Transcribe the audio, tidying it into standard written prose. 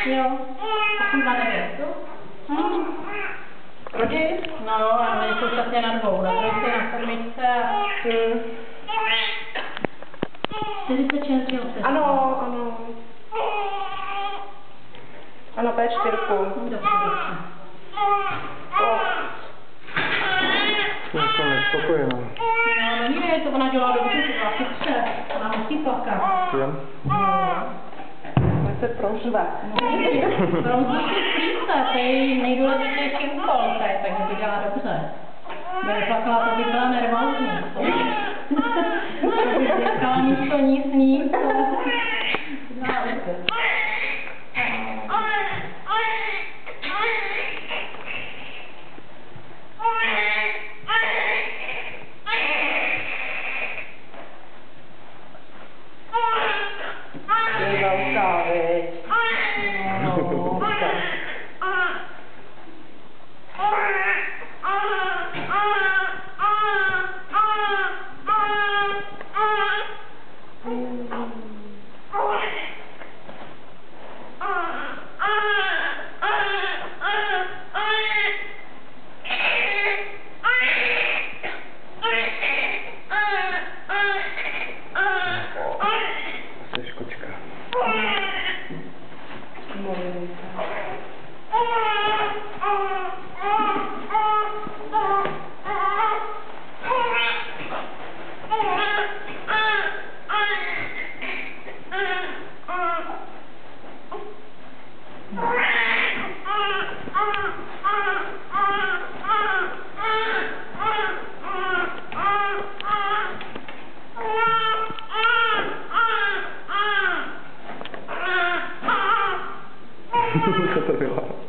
Jo. 8,9. Rodin? No, a my současně na dvou. Na trojce, na sedmičce a... 46, jo. Ano, ano. A na P4. Dobře, dobře. Jsem nespokojená. No, nevím, to ona dělá dobře, to byla chytře. Ona musí plakat. Jen? Může se prožvat. Rozlučit plíce, to je nejdůležitější úkol, takže to dělá dobře. Kdyby plakala, to by byla nervózní. To by říkala místo nic. Je velká, viď? No, Jsi kočka. Co to bylo?